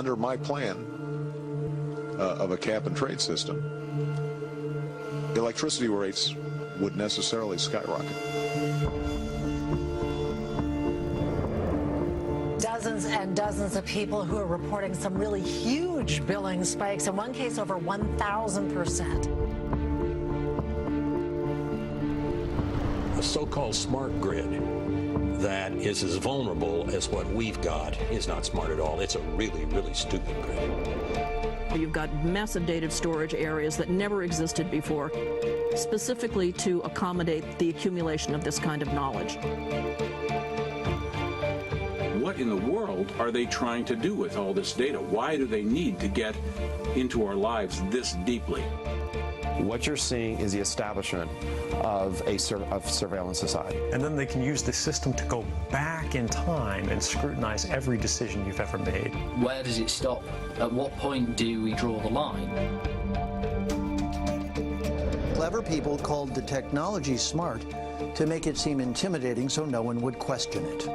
under my plan of a cap and trade system, electricity rates would necessarily skyrocket. Dozens and dozens of people who are reporting some really huge billing spikes, in one case over 1,000%. A so-called smart grid that is as vulnerable as what we've got is not smart at all. It's a really, really stupid grid. You've got massive data storage areas that never existed before, specifically to accommodate the accumulation of this kind of knowledge. What in the world are they trying to do with all this data? Why do they need to get into our lives this deeply? What you're seeing is the establishment of a surveillance society. And then they can use the system to go back in time and scrutinize every decision you've ever made. Where does it stop? At what point do we draw the line? Clever people called the technology smart to make it seem intimidating so no one would question it.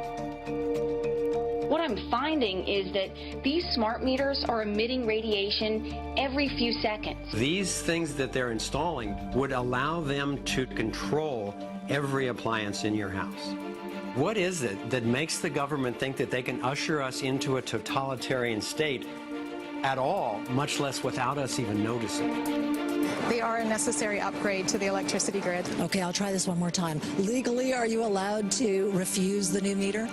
What I'm finding is that these smart meters are emitting radiation every few seconds. These things that they're installing would allow them to control every appliance in your house. What is it that makes the government think that they can usher us into a totalitarian state at all, much less without us even noticing? They are a necessary upgrade to the electricity grid. Okay, I'll try this one more time. Legally, are you allowed to refuse the new meter?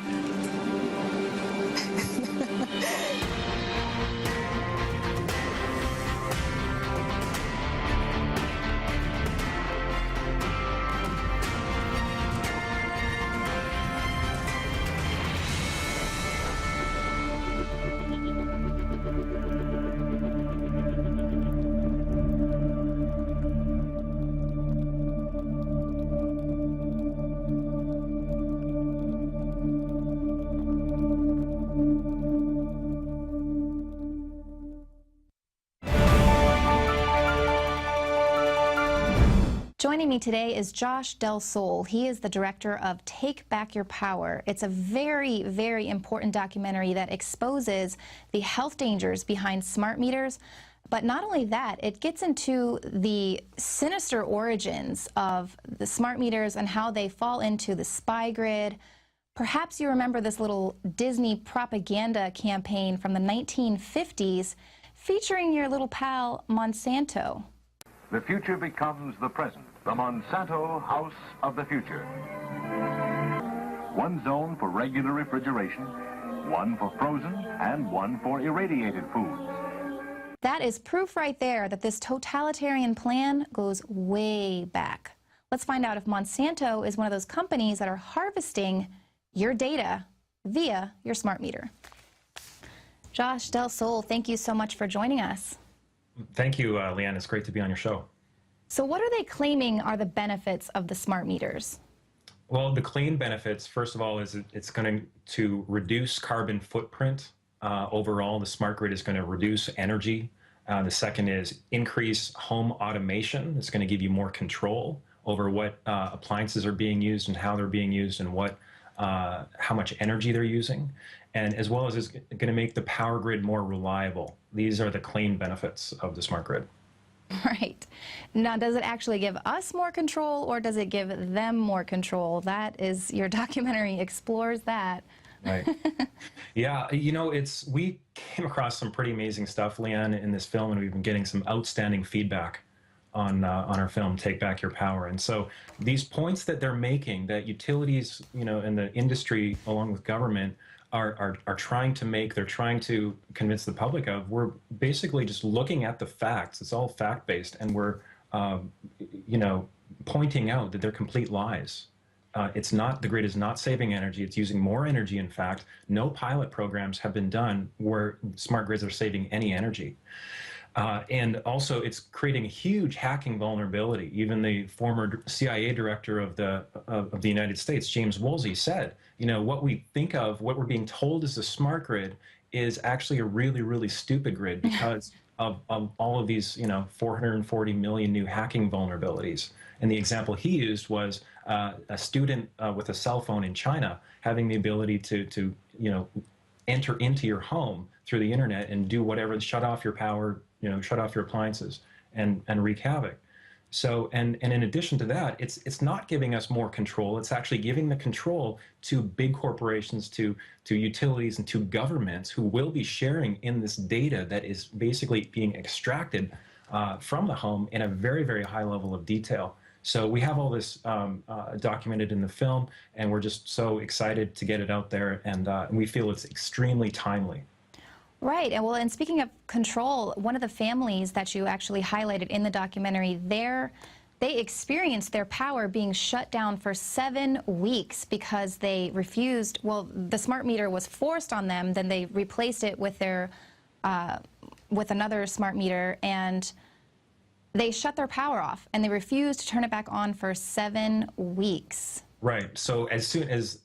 Joining me today is Josh Del Sol. He is the director of Take Back Your Power. It's a very, very important documentary that exposes the health dangers behind smart meters. But not only that, it gets into the sinister origins of the smart meters and how they fall into the spy grid. Perhaps you remember this little Disney propaganda campaign from the 1950s featuring your little pal Monsanto. The future becomes the present. The Monsanto House of the Future. One zone for regular refrigeration, one for frozen, and one for irradiated foods. That is proof right there that this totalitarian plan goes way back. Let's find out if Monsanto is one of those companies that are harvesting your data via your smart meter. Josh Del Sol, thank you so much for joining us. Thank you, Leanne. It's great to be on your show. So what are they claiming are the benefits of the smart meters? Well, the claim benefits, first of all, is it's going to reduce carbon footprint. Overall, the smart grid is going to reduce energy. The second is increase home automation. It's going to give you more control over what appliances are being used and how they're being used and how much energy they're using. And as well as it's going to make the power grid more reliable. These are the claim benefits of the smart grid. Right. Now, does it actually give us more control or does it give them more control? That is, your documentary explores that. Right. Yeah, you know, we came across some pretty amazing stuff, Leanne, in this film, and we've been getting some outstanding feedback on our film, Take Back Your Power. And so these points that they're making, that utilities, you know, and the industry, along with government, are trying to make, they're trying to convince the public of, we're basically just looking at the facts. It's all fact-based, and we're, you know, pointing out that they're complete lies. It's not, the grid is not saving energy. It's using more energy, in fact. No pilot programs have been done where smart grids are saving any energy. And also, it's creating a huge hacking vulnerability. Even the former CIA director of the United States, James Woolsey, said, you know, what we think of, what we're being told is a smart grid is actually a really, really stupid grid because of all of these, you know, 440 million new hacking vulnerabilities. And the example he used was a student with a cell phone in China having the ability to you know, enter into your home through the internet and do whatever, shut off your power, shut off your appliances and wreak havoc. So, and in addition to that, it's not giving us more control. It's actually giving the control to big corporations, to utilities, and to governments who will be sharing in this data that is basically being extracted from the home in a very, very high level of detail. So we have all this documented in the film, and we're just so excited to get it out there, and we feel it's extremely timely. Right, and well, and speaking of control, one of the families that you actually highlighted in the documentary, they experienced their power being shut down for 7 weeks because they refused, well, the smart meter was forced on them, then they replaced it with their, with another smart meter, and they shut their power off, and they refused to turn it back on for 7 weeks. Right. So as soon as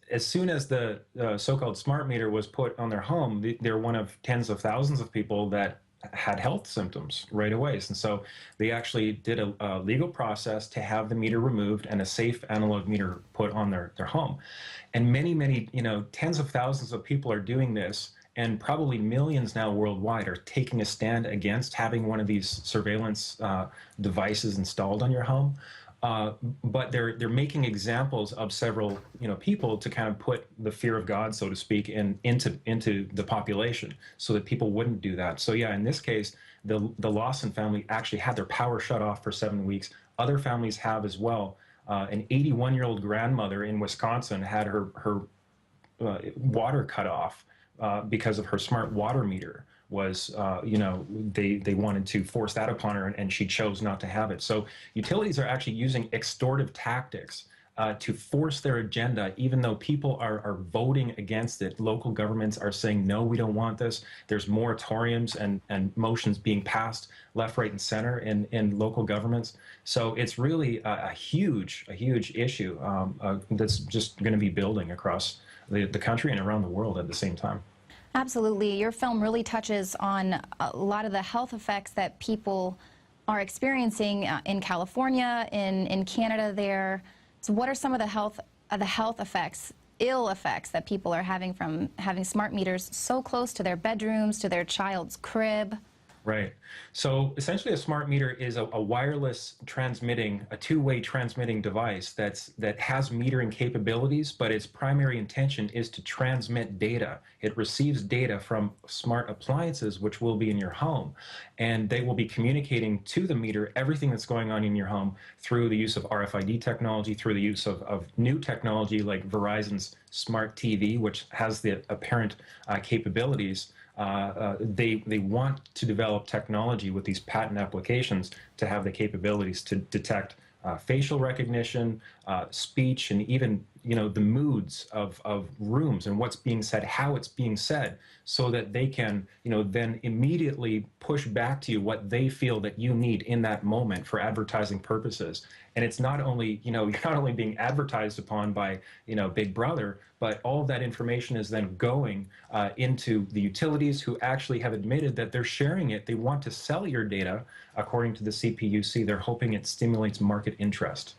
the so-called smart meter was put on their home, they're one of tens of thousands of people that had health symptoms right away. And so they actually did a legal process to have the meter removed and a safe analog meter put on their home. And many, tens of thousands of people are doing this, and probably millions now worldwide are taking a stand against having one of these surveillance devices installed on your home. But they're making examples of several people to kind of put the fear of God, so to speak, into the population, so that people wouldn't do that. So yeah, in this case, the Lawson family actually had their power shut off for 7 weeks. Other families have as well. An 81-year-old grandmother in Wisconsin had her water cut off because of her smart water meter was, they wanted to force that upon her, and she chose not to have it. So utilities are actually using extortive tactics to force their agenda, even though people are voting against it. Local governments are saying, no, we don't want this. There's moratoriums and motions being passed left, right, and center in local governments. So it's really a huge issue that's just going to be building across the country and around the world at the same time. Absolutely. Your film really touches on a lot of the health effects that people are experiencing in California, in Canada there. So what are some of the health effects, ill effects that people are having from having smart meters so close to their bedrooms, to their child's crib? Right. So essentially a smart meter is a wireless transmitting, a two-way transmitting device that has metering capabilities, but its primary intention is to transmit data. It receives data from smart appliances, which will be in your home, and they will be communicating to the meter everything that's going on in your home through the use of RFID technology, through the use of new technology like Verizon's Smart TV, which has the apparent capabilities. They want to develop technology with these patent applications to have the capabilities to detect facial recognition, speech, and even the moods of rooms and what's being said, how it's being said, so that they can then immediately push back to you what they feel that you need in that moment for advertising purposes. And it's not only you're not only being advertised upon by Big Brother, but all of that information is then going into the utilities, who actually have admitted that they're sharing it. They want to sell your data, according to the CPUC. They're hoping it stimulates market interest.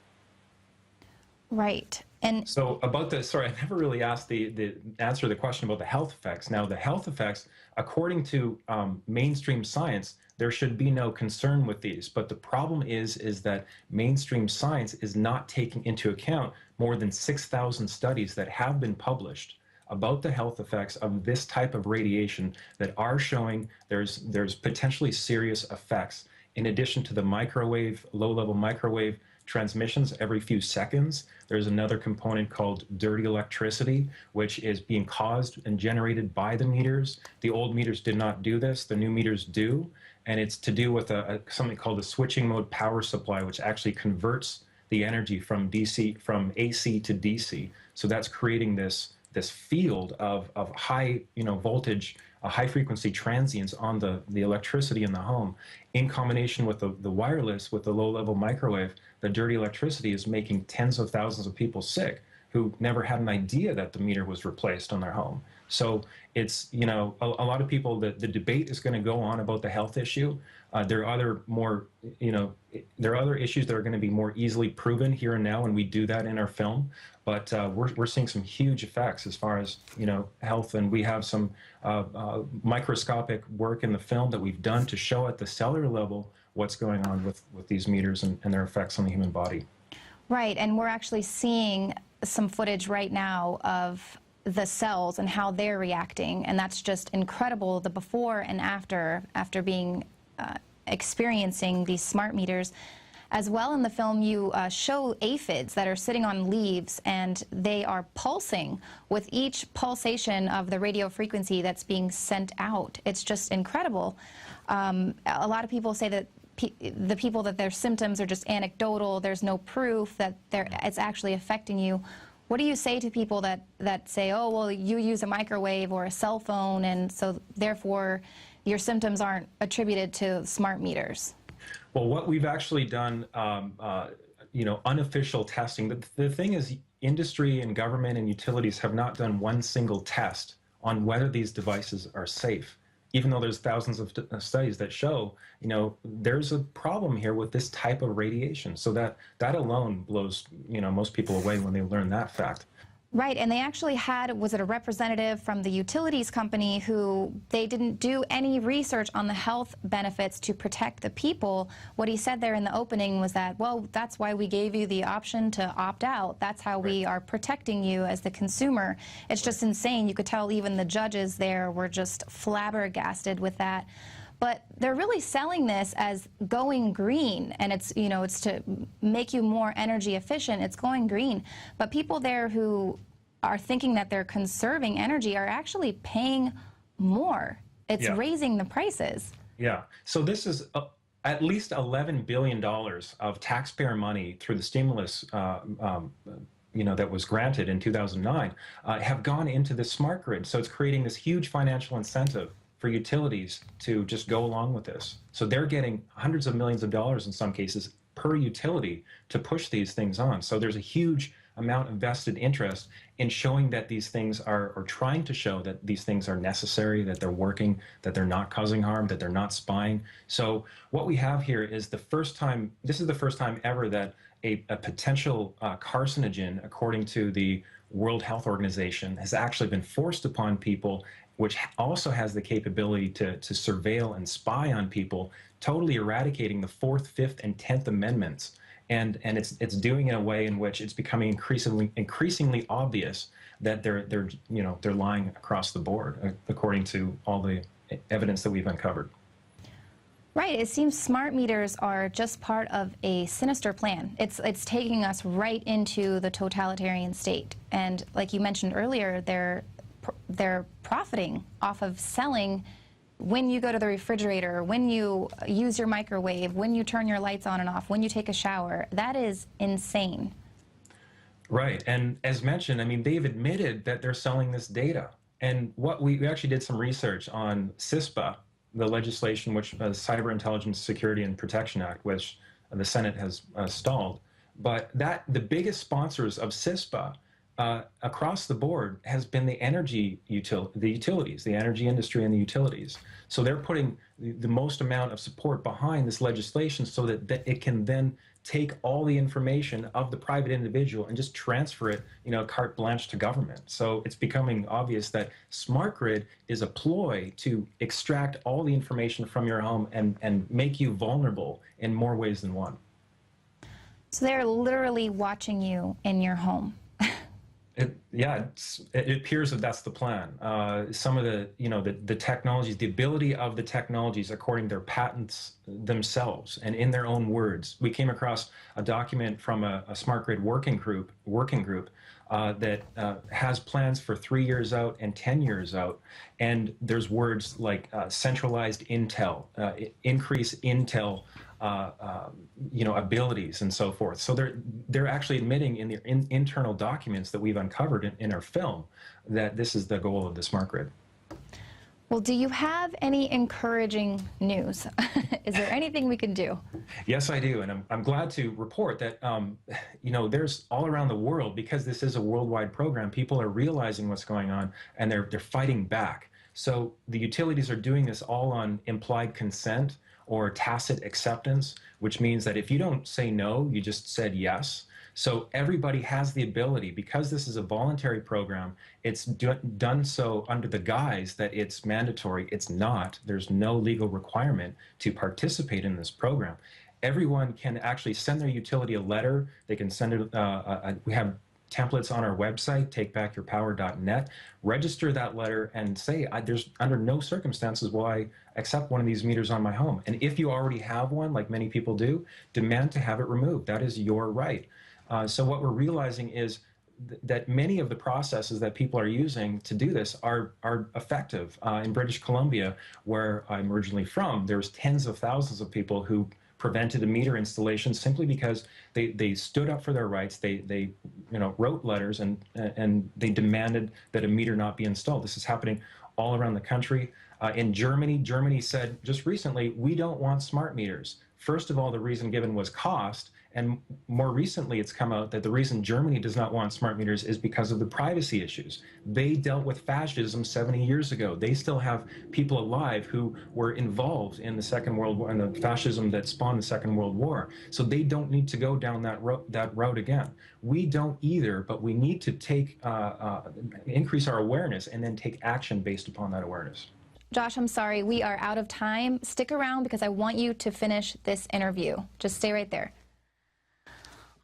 Right. And so about the, sorry, I never really asked the answer the question about the health effects. Now, the health effects, according to mainstream science, there should be no concern with these. But the problem is that mainstream science is not taking into account more than 6,000 studies that have been published about the health effects of this type of radiation that are showing there's potentially serious effects. In addition to the microwave, low-level microwave transmissions every few seconds, there's another component called dirty electricity, which is being caused and generated by the meters. The old meters did not do this, the new meters do, and it's to do with something called a switching mode power supply, which actually converts the energy from AC to DC. So that's creating this field of high voltage, high frequency transients on the electricity in the home. In combination with the wireless, with the low level microwave, the dirty electricity is making tens of thousands of people sick who never had an idea that the meter was replaced on their home. So it's, you know, a lot of people, the debate is going to go on about the health issue. There are other more, you know, there are other issues that are going to be more easily proven here and now, and we do that in our film. But we're seeing some huge effects as far as, you know, health, and we have some microscopic work in the film that we've done to show at the cellular level what's going on with these meters and their effects on the human body. Right, and we're actually seeing some footage right now of the cells and how they're reacting, and that's just incredible, the before and after being experiencing these smart meters. As well, in the film, you show aphids that are sitting on leaves, and they are pulsing with each pulsation of the radio frequency that's being sent out. It's just incredible. A lot of people say that the people that their symptoms are just anecdotal, there's no proof that it's actually affecting you. What do you say to people that say, oh, well, you use a microwave or a cell phone, and so therefore your symptoms aren't attributed to smart meters? Well, what we've actually done, you know, unofficial testing. The thing is, industry and government and utilities have not done one single test on whether these devices are safe, even though there's thousands of studies that show, you know, there's a problem here with this type of radiation. So that alone blows, you know, most people away when they learn that fact. Right, and they actually had, was it a representative from the utilities company who they didn't do any research on the health benefits to protect the people. What he said there in the opening was that, well, that's why we gave you the option to opt out. That's how we are protecting you as the consumer. It's just insane. You could tell even the judges there were just flabbergasted with that. But they're really selling this as going green, and it's, you know, it's to make you more energy efficient. It's going green. But people there who are thinking that they're conserving energy are actually paying more. It's raising the prices. Yeah. So this is at least $11 billion of taxpayer money through the stimulus you know, that was granted in 2009 have gone into the smart grid. So it's creating this huge financial incentive for utilities to just go along with this. So they're getting hundreds of millions of dollars in some cases per utility to push these things on. So there's a huge amount of vested interest in showing that these things are, or trying to show that these things are necessary, that they're working, that they're not causing harm, that they're not spying. So what we have here is the first time, this is the first time ever that a potential carcinogen, according to the World Health Organization, has actually been forced upon people, which also has the capability to surveil and spy on people, totally eradicating the 4th, 5th, and 10th Amendments. And it's doing it in a way in which it's becoming increasingly obvious that they're lying across the board, according to all the evidence that we've uncovered. Right. It seems smart meters are just part of a sinister plan. It's taking us right into the totalitarian state. And like you mentioned earlier, they're profiting off of selling when you go to the refrigerator, when you use your microwave, when you turn your lights on and off, when you take a shower. That is insane. Right. And as mentioned, I mean, they've admitted that they're selling this data. And what we actually did some research on CISPA, the legislation, which Cyber Intelligence Security and Protection Act, which the Senate has stalled. But the biggest sponsors of CISPA across the board has been the utilities, the energy industry and the utilities. So they're putting the most amount of support behind this legislation so that it can then take all the information of the private individual and just transfer it, you know, carte blanche to government. So it's becoming obvious that smart grid is a ploy to extract all the information from your home and make you vulnerable in more ways than one. So they're literally watching you in your home. It appears that that's the plan. Some of the technologies, the ability of the technologies, according to their patents themselves and in their own words. We came across a document from a smart grid working group that has plans for 3 years out and 10 years out. And there's words like centralized intel, increase intel, abilities and so forth. So they're actually admitting in their internal documents that we've uncovered in our film that this is the goal of the smart grid. Well, do you have any encouraging news? Is there anything we can do? Yes, I do, and I'm glad to report that there's all around the world, because this is a worldwide program, people are realizing what's going on and they're fighting back. So the utilities are doing this all on implied consent or tacit acceptance, which means that if you don't say no, you just said yes. So everybody has the ability, because this is a voluntary program, it's done so under the guise that it's mandatory. It's not. There's no legal requirement to participate in this program. Everyone can actually send their utility a letter. They can send it, we have templates on our website, takebackyourpower.net. Register that letter and say, there's under no circumstances will I accept one of these meters on my home. And if you already have one, like many people do, demand to have it removed. That is your right. So what we're realizing is that many of the processes that people are using to do this are effective. In British Columbia, where I'm originally from, there's tens of thousands of people who prevented a meter installation simply because they stood up for their rights. They wrote letters and they demanded that a meter not be installed. This is happening all around the country. In Germany said just recently, we don't want smart meters. First of all, the reason given was cost. And more recently, it's come out that the reason Germany does not want smart meters is because of the privacy issues. They dealt with fascism 70 years ago. They still have people alive who were involved in the Second World War and the fascism that spawned the Second World War. So they don't need to go down that route again. We don't either, but we need to take increase our awareness and then take action based upon that awareness. Josh, I'm sorry, we are out of time. Stick around because I want you to finish this interview. Just stay right there.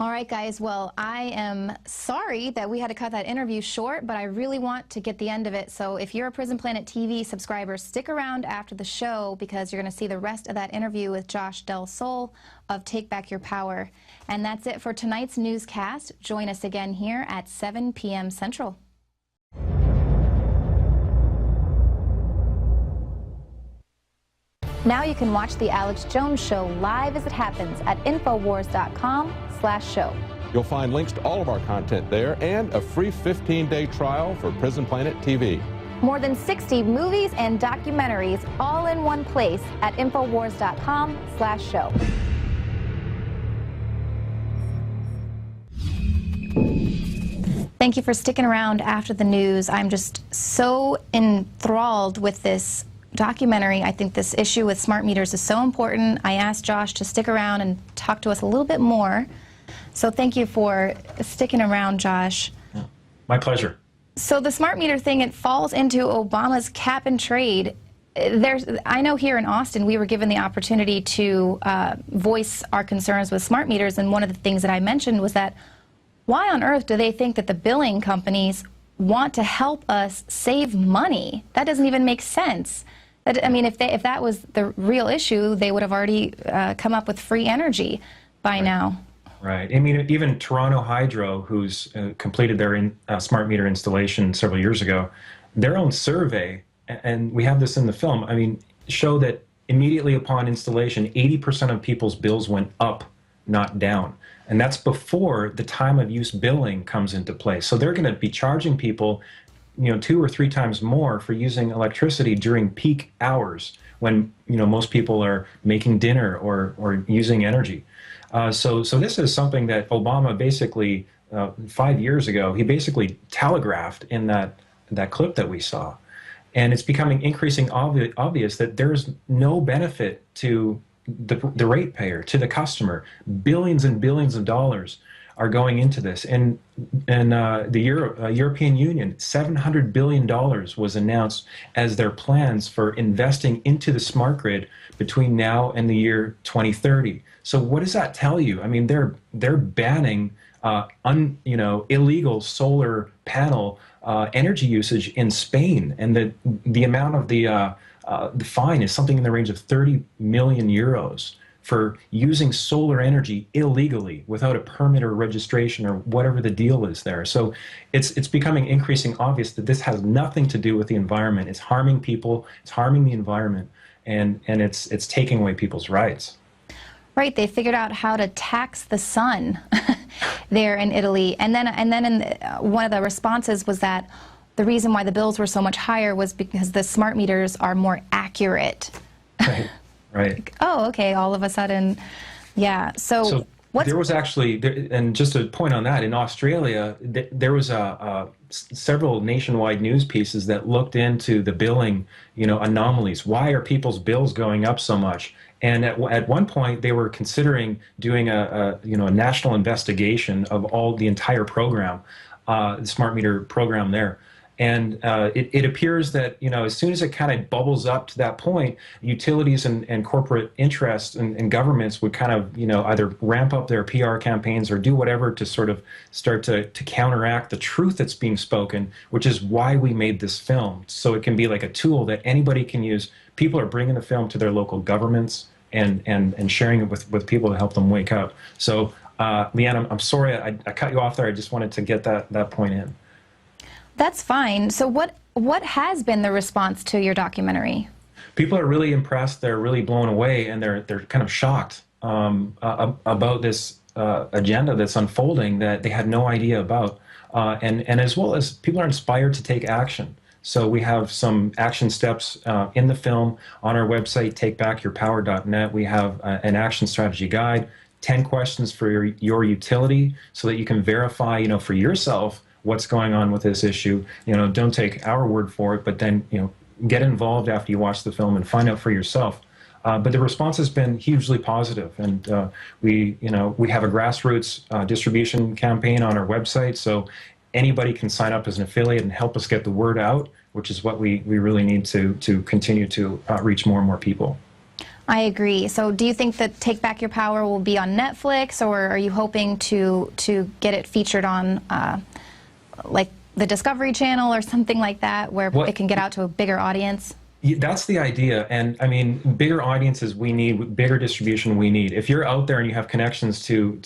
All right, guys, well, I am sorry that we had to cut that interview short, but I really want to get the end of it. So if you're a Prison Planet TV subscriber, stick around after the show because you're going to see the rest of that interview with Josh Del Sol of Take Back Your Power. And that's it for tonight's newscast. Join us again here at 7 p.m. Central. Now you can watch The Alex Jones Show live as it happens at Infowars.com/show. You'll find links to all of our content there and a free 15-day trial for Prison Planet TV. More than 60 movies and documentaries all in one place at Infowars.com/show. Thank you for sticking around after the news. I'm just so enthralled with this documentary. I think this issue with smart meters is so important. I asked Josh to stick around and talk to us a little bit more. So thank you for sticking around, Josh. My pleasure. So the smart meter thing, it falls into Obama's cap and trade. I know here in Austin we were given the opportunity to voice our concerns with smart meters, and one of the things that I mentioned was that why on earth do they think that the billing companies want to help us save money? That doesn't even make sense. I mean, if that was the real issue, they would have already come up with free energy by now. Right. I mean, even Toronto Hydro, who's completed their smart meter installation several years ago, their own survey, and we have this in the film, I mean, show that immediately upon installation, 80% of people's bills went up, not down. And that's before the time of use billing comes into play. So they're going to be charging people 2 or 3 times more for using electricity during peak hours when most people are making dinner or using energy. So this is something that Obama basically 5 years ago he basically telegraphed in that clip that we saw, and it's becoming increasingly obvious that there's no benefit to the ratepayer, to the customer. Billions and billions of dollars are going into this. And the European Union, $700 billion was announced as their plans for investing into the smart grid between now and the year 2030. So what does that tell you? I mean, they're banning illegal solar panel energy usage in Spain, and the amount of the fine is something in the range of 30 million euros for using solar energy illegally without a permit or registration or whatever the deal is there. So it's becoming increasingly obvious that this has nothing to do with the environment. It's harming people, it's harming the environment, and it's taking away people's rights. Right, they figured out how to tax the sun there in Italy. And then in one of the responses was that, the reason why the bills were so much higher was because the smart meters are more accurate. Right. Right. Oh, okay. All of a sudden, yeah. So there was actually, and just a point on that, in Australia, there was several nationwide news pieces that looked into the billing, anomalies. Why are people's bills going up so much? And at one point, they were considering doing a national investigation of the entire program, the smart meter program there. And it appears that, as soon as it kind of bubbles up to that point, utilities and corporate interests and governments would kind of, either ramp up their PR campaigns or do whatever to sort of start to counteract the truth that's being spoken, which is why we made this film. So it can be like a tool that anybody can use. People are bringing the film to their local governments and sharing it with people to help them wake up. So, Leanne, I'm sorry I cut you off there. I just wanted to get that point in. That's fine. So what has been the response to your documentary? People are really impressed. They're really blown away, and they're kind of shocked about this agenda that's unfolding that they had no idea about. And as well as people are inspired to take action. So we have some action steps in the film on our website, takebackyourpower.net. We have an action strategy guide, 10 questions for your utility so that you can verify, for yourself what's going on with this issue. Don't take our word for it, but then, get involved after you watch the film and find out for yourself. But the response has been hugely positive, and we have a grassroots distribution campaign on our website, so anybody can sign up as an affiliate and help us get the word out, which is what we really need to continue to reach more and more people. I agree. So do you think that Take Back Your Power will be on Netflix, or are you hoping to get it featured on like the Discovery Channel or something like that, where it can get out to a bigger audience? That's the idea. And I mean, bigger audiences we need, bigger distribution we need. If you're out there and you have connections to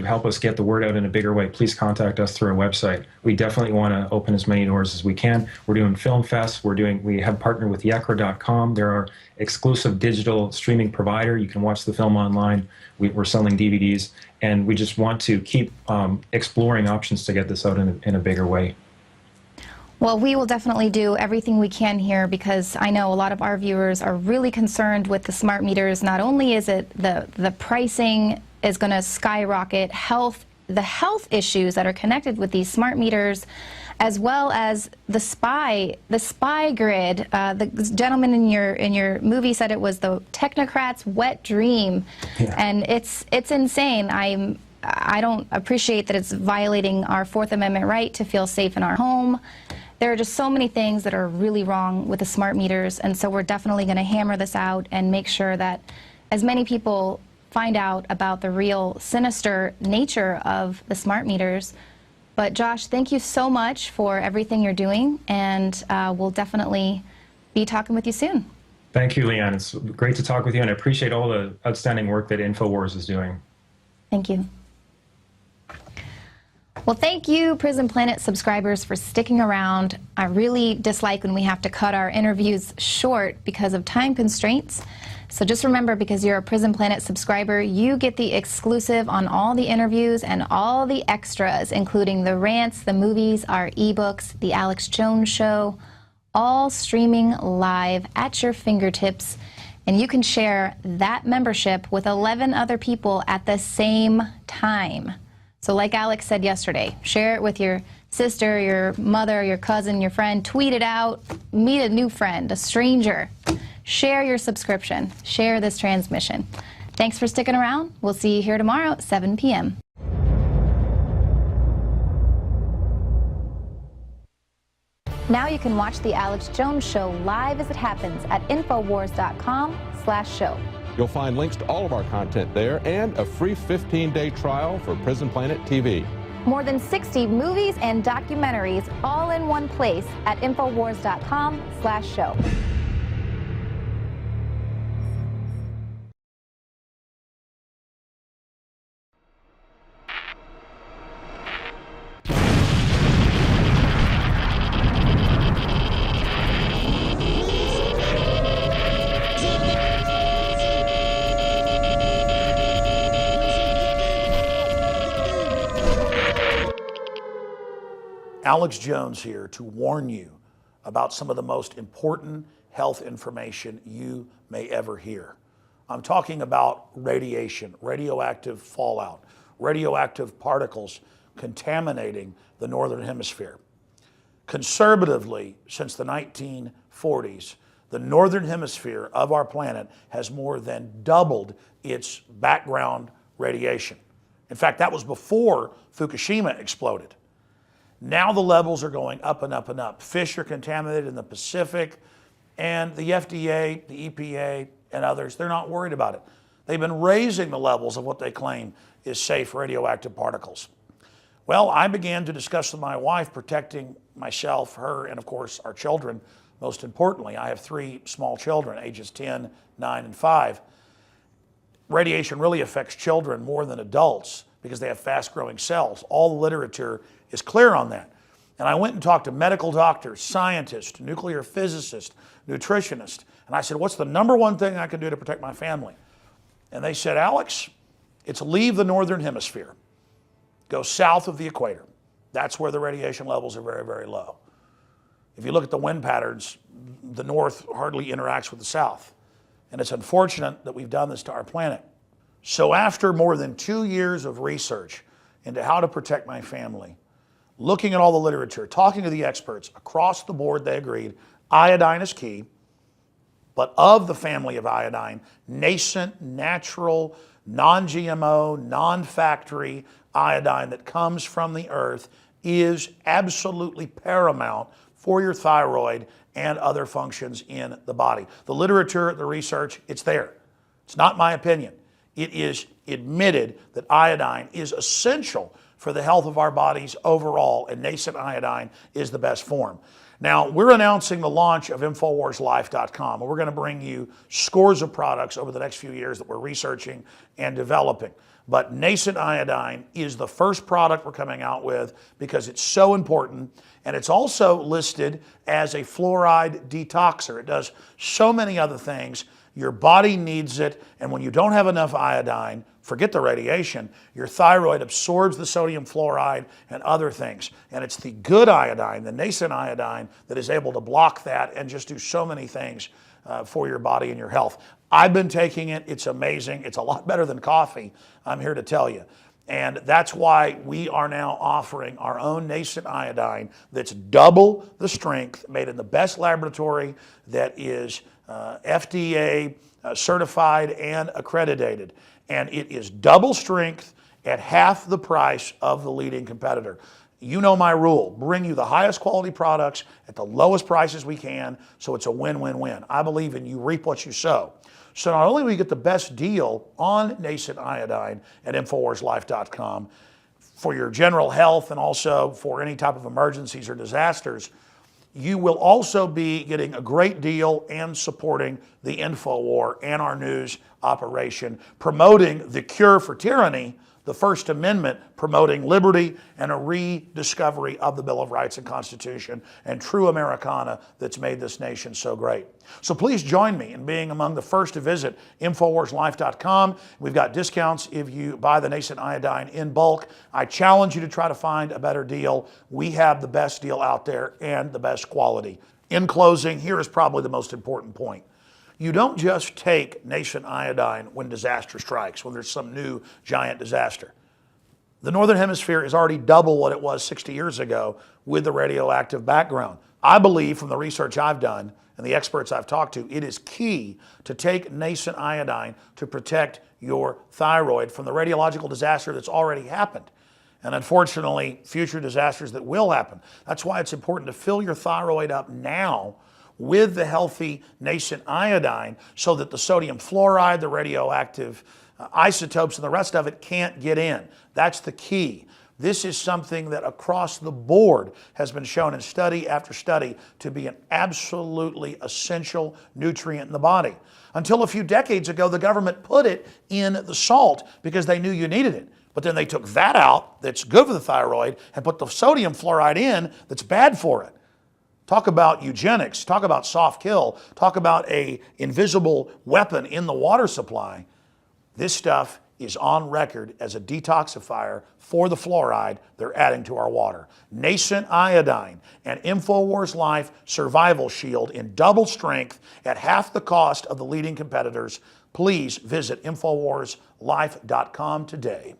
help us get the word out in a bigger way, please contact us through our website. We definitely want to open as many doors as we can. We're doing film fests. We have partnered with yekra.com. They're our exclusive digital streaming provider. You can watch the film online. We're selling DVDs, and we just want to keep exploring options to get this out in a bigger way. Well, we will definitely do everything we can here, because I know a lot of our viewers are really concerned with the smart meters. Not only is it the pricing is going to skyrocket, the health issues that are connected with these smart meters, as well as the spy grid. The gentleman in your movie said it was the technocrats' wet dream, and it's insane. I don't appreciate that it's violating our Fourth Amendment right to feel safe in our home. There are just so many things that are really wrong with the smart meters, and so we're definitely going to hammer this out and make sure that as many people find out about the real sinister nature of the smart meters. But Josh, thank you so much for everything you're doing, and we'll definitely be talking with you soon. Thank you, Leanne. It's great to talk with you, and I appreciate all the outstanding work that InfoWars is doing. Thank you. Well, thank you, Prison Planet subscribers, for sticking around. I really dislike when we have to cut our interviews short because of time constraints. So just remember, because you're a Prison Planet subscriber, you get the exclusive on all the interviews and all the extras, including the rants, the movies, our ebooks, the Alex Jones Show, all streaming live at your fingertips. And you can share that membership with 11 other people at the same time. So like Alex said yesterday, share it with your sister, your mother, your cousin, your friend. Tweet it out. Meet a new friend, a stranger. Share your subscription. Share this transmission. Thanks for sticking around. We'll see you here tomorrow at 7 p.m. Now you can watch the Alex Jones Show live as it happens at Infowars.com/show. You'll find links to all of our content there and a free 15-day trial for Prison Planet TV. More than 60 movies and documentaries all in one place at Infowars.com/show. Alex Jones here to warn you about some of the most important health information you may ever hear. I'm talking about radiation, radioactive fallout, radioactive particles contaminating the Northern Hemisphere. Conservatively, since the 1940s, the Northern Hemisphere of our planet has more than doubled its background radiation. In fact, that was before Fukushima exploded. Now the levels are going up and up and up. Fish are contaminated in the Pacific, and the FDA, the EPA, and others, they're not worried about it. They've been raising the levels of what they claim is safe radioactive particles. Well, I began to discuss with my wife protecting myself, her, and of course our children. Most importantly, I have 3 small children, ages 10, 9, and 5. Radiation really affects children more than adults because they have fast-growing cells. All the literature is clear on that. And I went and talked to medical doctors, scientists, nuclear physicists, nutritionists, and I said, what's the number one thing I can do to protect my family? And they said, Alex, it's leave the Northern Hemisphere. Go south of the equator. That's where the radiation levels are very, very low. If you look at the wind patterns, the north hardly interacts with the south. And it's unfortunate that we've done this to our planet. So after more than 2 years of research into how to protect my family, looking at all the literature, talking to the experts, across the board they agreed iodine is key, but of the family of iodine, nascent, natural, non-GMO, non-factory iodine that comes from the earth is absolutely paramount for your thyroid and other functions in the body. The literature, the research, it's there. It's not my opinion. It is admitted that iodine is essential for the health of our bodies overall, and nascent iodine is the best form. Now, we're announcing the launch of InfoWarsLife.com, and we're going to bring you scores of products over the next few years that we're researching and developing. But nascent iodine is the first product we're coming out with because it's so important, and it's also listed as a fluoride detoxer. It does so many other things. Your body needs it, and when you don't have enough iodine, forget the radiation, your thyroid absorbs the sodium fluoride and other things. And it's the good iodine, the nascent iodine, that is able to block that and just do so many things for your body and your health. I've been taking it. It's amazing. It's a lot better than coffee, I'm here to tell you. And that's why we are now offering our own nascent iodine that's double the strength, made in the best laboratory that is FDA certified and accredited. And it is double strength at half the price of the leading competitor. You know my rule, bring you the highest quality products at the lowest prices we can, so it's a win-win-win. I believe in you reap what you sow. So not only will you get the best deal on nascent iodine at InfoWarsLife.com for your general health and also for any type of emergencies or disasters, you will also be getting a great deal and supporting the InfoWar and our news operation, promoting the cure for tyranny, the First Amendment, promoting liberty and a rediscovery of the Bill of Rights and Constitution and true Americana that's made this nation so great. So please join me in being among the first to visit InfoWarsLife.com. We've got discounts if you buy the nascent iodine in bulk. I challenge you to try to find a better deal. We have the best deal out there and the best quality. In closing, here is probably the most important point. You don't just take nascent iodine when disaster strikes, when there's some new giant disaster. The Northern Hemisphere is already double what it was 60 years ago with the radioactive background. I believe from the research I've done and the experts I've talked to, it is key to take nascent iodine to protect your thyroid from the radiological disaster that's already happened. And unfortunately, future disasters that will happen. That's why it's important to fill your thyroid up now with the healthy nascent iodine so that the sodium fluoride, the radioactive isotopes, and the rest of it can't get in. That's the key. This is something that across the board has been shown in study after study to be an absolutely essential nutrient in the body. Until a few decades ago, the government put it in the salt because they knew you needed it. But then they took that out, that's good for the thyroid, and put the sodium fluoride in that's bad for it. Talk about eugenics, talk about soft kill, talk about an invisible weapon in the water supply. This stuff is on record as a detoxifier for the fluoride they're adding to our water. Nascent iodine and InfoWars Life Survival Shield in double strength at half the cost of the leading competitors. Please visit InfoWarsLife.com today.